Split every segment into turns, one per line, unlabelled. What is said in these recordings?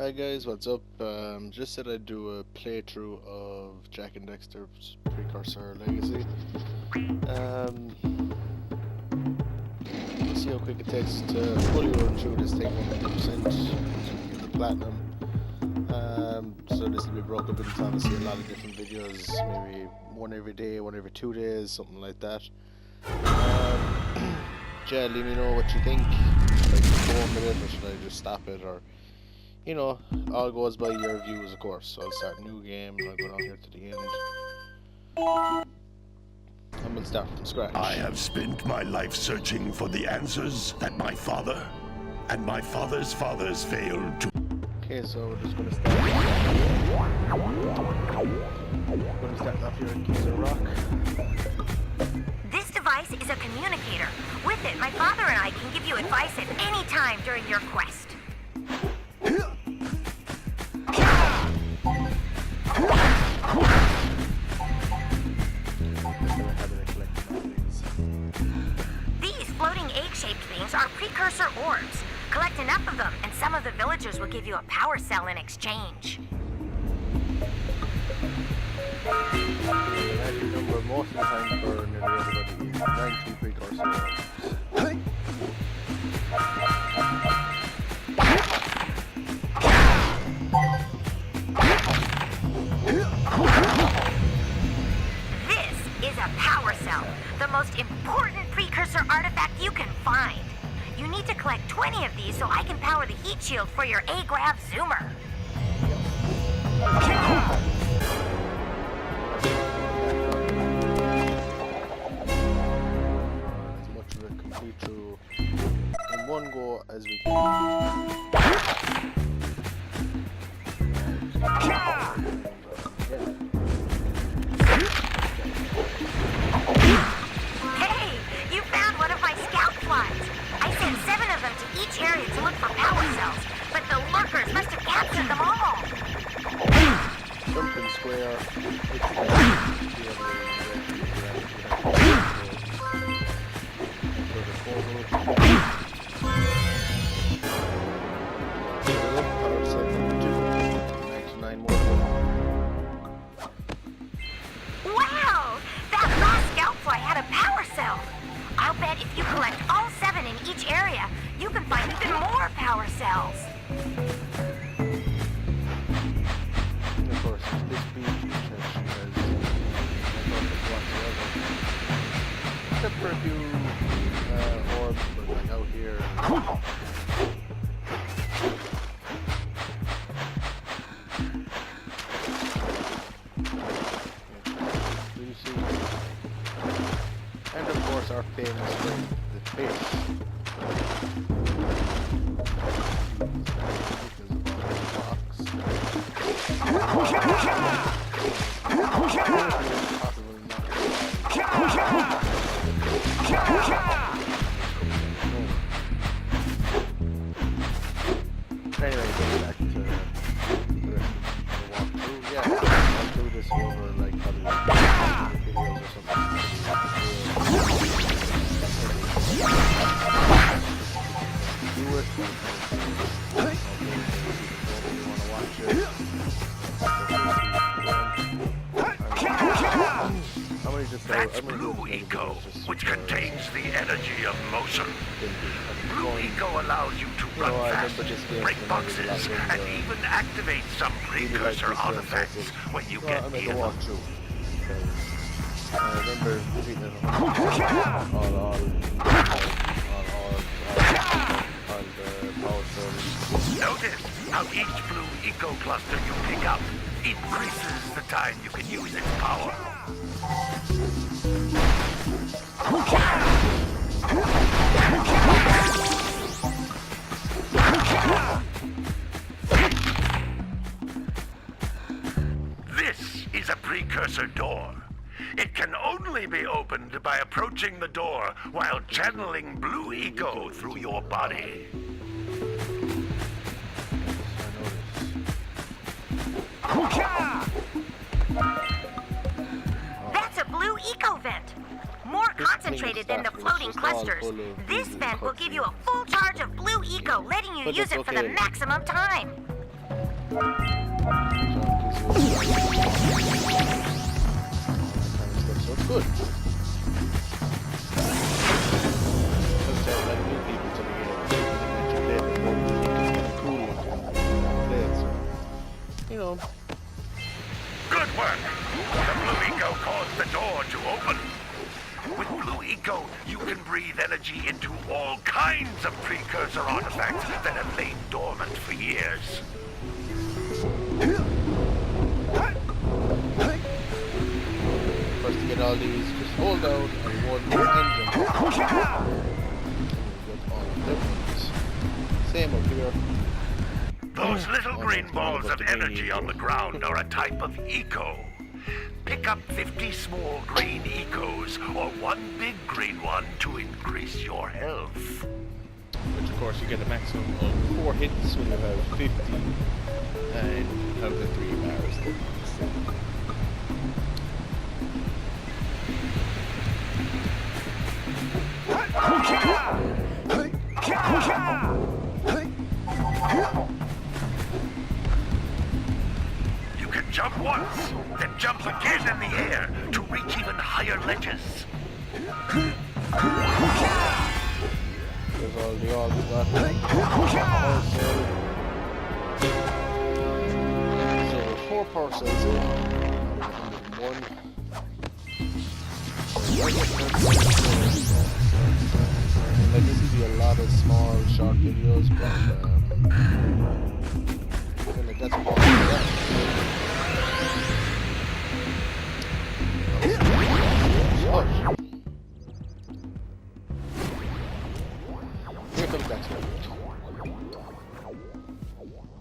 Hi guys, what's up? Just said I'd do a playthrough of Jack and Dexter's Precursor Legacy. We'll see how quick it takes to fully run through this thing 100% to get the platinum. So this will be broken up into obviously a lot of different videos, maybe one every day, one every 2 days, something like that. Yeah, let me know what you think. Should I go on with it or should I just stop it, or you know, all goes by your views, of course. So I'll start a new game, I'll go down here to the end, and we'll start from scratch.
I have spent my life searching for the answers that my father and my father's fathers failed to.
Okay, so we're just gonna start. We're gonna start off here in Keys of Rock.
This device is a communicator. With it, my father and I can give you advice at any time during your quest. These floating egg-shaped things are precursor orbs. Collect enough of them, and some of the villagers will give you a power cell in exchange.
The magic number most of the time for nearly everybody is 90 precursor orbs.
This is a power cell, the most important precursor artifact you can find. You need to collect 20 of these so I can power the heat shield for your A-Grav zoomer.
As much of it complete through in one go as we can.
Hey, you found one of my scout flies. I sent 7 of them to each area to look for power cells, but the lurkers must have captured them all.
Jumping square.
Wow! That last scout fly had a power cell. I'll bet if you collect all 7 in each area, you can find even more power cells.
Of course, this beach interesting as I thought this whatsoever. Except for a few orbs, but like out here. Do you see? And of course our famous ring, the fish. Anyway, getting back to the walkthrough. Yeah, I'll do this over like probably videos or something. Do it. You want to watch it.
That's blue eco, which contains the energy of motion. Blue eco allows you to run fast, break boxes, and even activate some precursor artifacts when you get near them.
I remember reading it on the power cells.
Notice how each blue eco cluster you pick up increases the time you can use its power. This is a precursor door. It can only be opened by approaching the door while channeling blue eco through your body.
That's a blue eco vent. More concentrated than the floating clusters. This vent will give you a full charge of blue eco, letting you use it for the maximum time.
So it's good.
Good work. The blue eco caused the door to open. With blue eco, you can breathe energy into all kinds of precursor artifacts that have lain dormant for years.
First to get all these, just hold down and one engine. Same up here.
Those little green balls of energy on the ground are a type of eco. Pick up 50 small green ecos or one big green one to increase your health.
Which of course you get a maximum of 4 hits when you have 50 and have the 3 bars.
You can jump once, then jump again in the air to reach even higher ledges.
There's all the odds of that. So there's 4 power cells in. One. Like this will be a lot of small, short videos, but that's what Here comes daxter.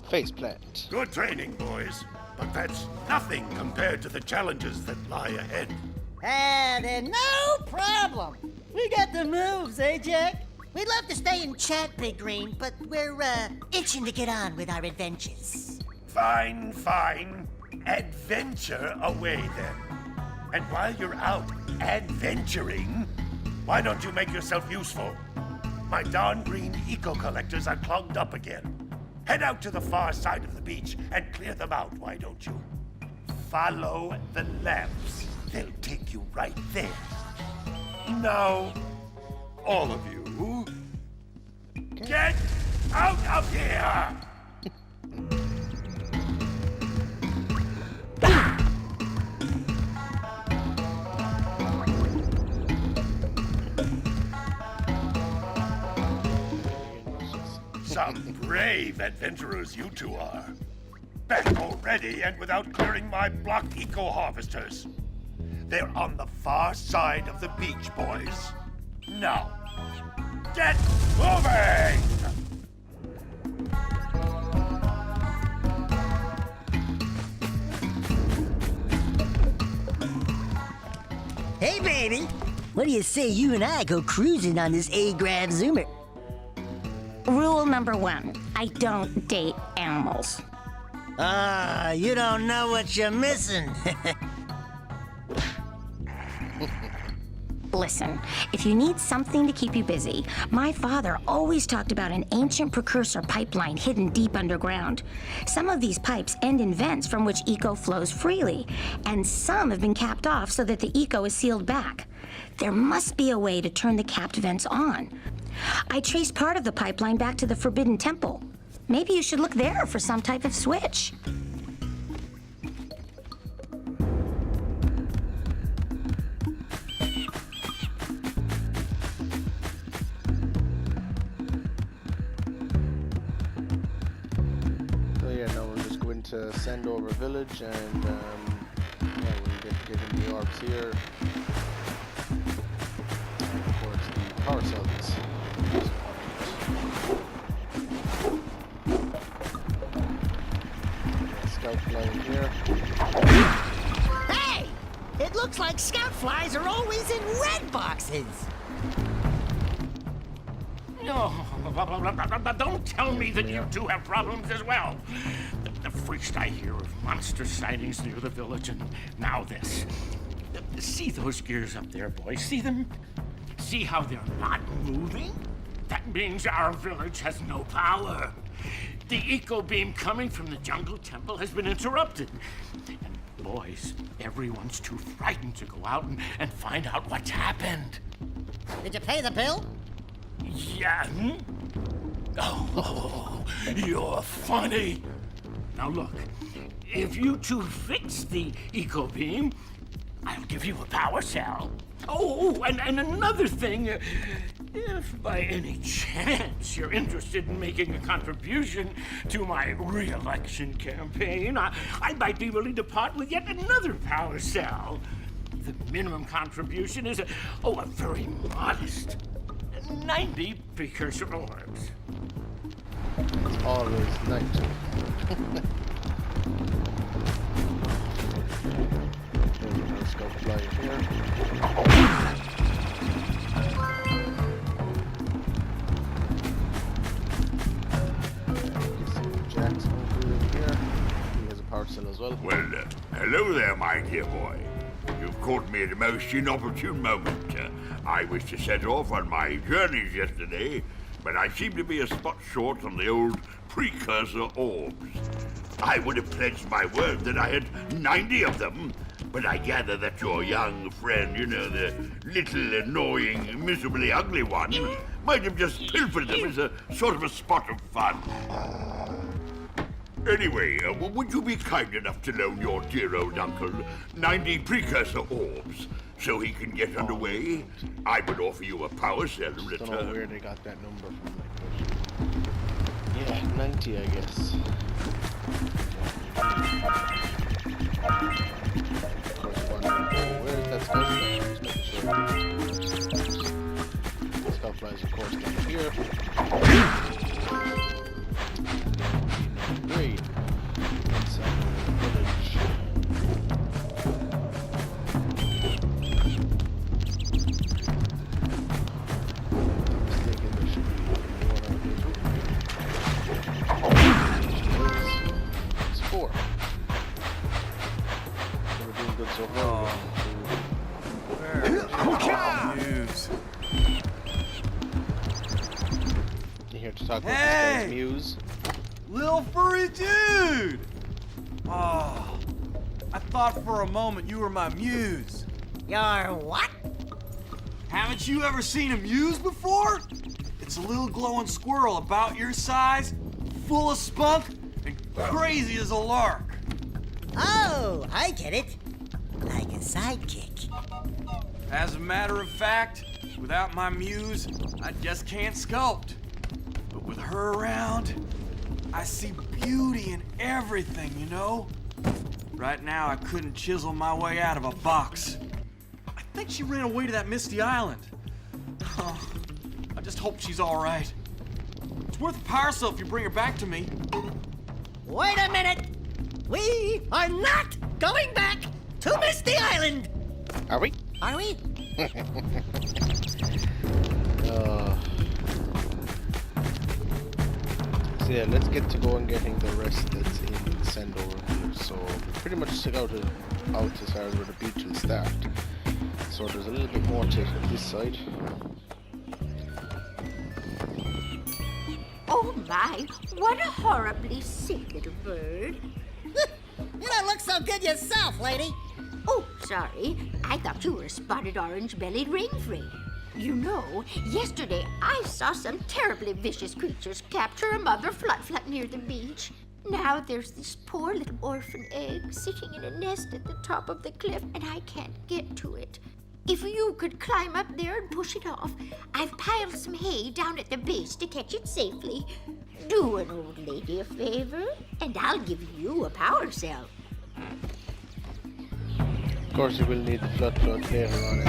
Face plant.
Good training, boys, but that's nothing compared to the challenges that lie ahead.
Then no problem. We got the moves, eh, Jack? We'd love to stay and chat, Big Green, but we're, itching to get on with our adventures.
Fine, fine. Adventure away then. And while you're out adventuring, why don't you make yourself useful? My darn green eco-collectors are clogged up again. Head out to the far side of the beach and clear them out, why don't you? Follow the lamps. They'll take you right there. Now, all of you, get out of here! Some brave adventurers you two are. Back already and without clearing my block eco-harvesters. They're on the far side of the beach, boys. Now, get moving!
Hey, baby. What do you say you and I go cruising on this A-Grav Zoomer?
Rule number 1, I don't date animals.
You don't know what you're missing.
Listen, if you need something to keep you busy, my father always talked about an ancient precursor pipeline hidden deep underground. Some of these pipes end in vents from which eco flows freely, and some have been capped off so that the eco is sealed back. There must be a way to turn the capped vents on. I traced part of the pipeline back to the Forbidden Temple. Maybe you should look there for some type of switch.
To Sandover Village, and yeah, we'll get in the orbs here. And of course the power cells. Scout flying here.
Hey! It looks like scout flies are always in red boxes.
No, don't tell me that you two have problems as well. The first I hear of monster sightings near the village, and now this. See those gears up there, boys? See them? See how they're not moving? That means our village has no power. The eco beam coming from the jungle temple has been interrupted. And boys, everyone's too frightened to go out and find out what's happened.
Did you pay the bill?
Yeah. Oh, you're funny. Now look, if you two fix the eco beam, I'll give you a power cell. Oh, and another thing, if by any chance you're interested in making a contribution to my re-election campaign, I might be willing to part with yet another power cell. The minimum contribution is a very modest 90 precursor orbs.
It's always 90. Let's go fly here. Jack's over here. He has a power cell as well.
Well, hello there, my dear boy. You've caught me at a most inopportune moment. I was to set off on my journeys yesterday, but I seem to be a spot short on the old precursor orbs. I would have pledged my word that I had 90 of them, but I gather that your young friend, you know, the little annoying, miserably ugly one, might have just pilfered them as a sort of a spot of fun. Anyway, would you be kind enough to loan your dear old uncle 90 precursor orbs so he can get underway? I would offer you a power cell in return.
I don't know where they got that number from, like, but... Yeah, 90, I guess. Where is that scout? Just making sure. The scout flies, of course, down here. Great. Inside the village. I'm mistaken, there should be one out here. It's 4. So we're doing good so far.
Muse.
You here to talk about this guy's muse?
Lil furry dude! Oh, I thought for a moment you were my muse.
Your what?
Haven't you ever seen a muse before? It's a little glowing squirrel about your size, full of spunk, and crazy as a lark.
Oh, I get it. Like a sidekick.
As a matter of fact, without my muse, I just can't sculpt. But with her around, I see beauty in everything, you know? Right now, I couldn't chisel my way out of a box. I think she ran away to that misty island. Oh, I just hope she's all right. It's worth a power cell if you bring her back to me.
Wait a minute. We are not going back to Misty Island.
Are we?
Are we?
So yeah, let's get to go and getting the rest that's in Sendover here. So we pretty much scouted out as far as where the beach will start. So there's a little bit more to this side.
Oh my, what a horribly sick little bird.
You don't look so good yourself, lady.
Oh, sorry. I thought you were a spotted orange-bellied rainfrey. You know, yesterday I saw some terribly vicious creatures capture a mother flut near the beach. Now there's this poor little orphan egg sitting in a nest at the top of the cliff, and I can't get to it. If you could climb up there and push it off, I've piled some hay down at the base to catch it safely. Do an old lady a favor, and I'll give you a power cell.
Of course you will need the flood later on.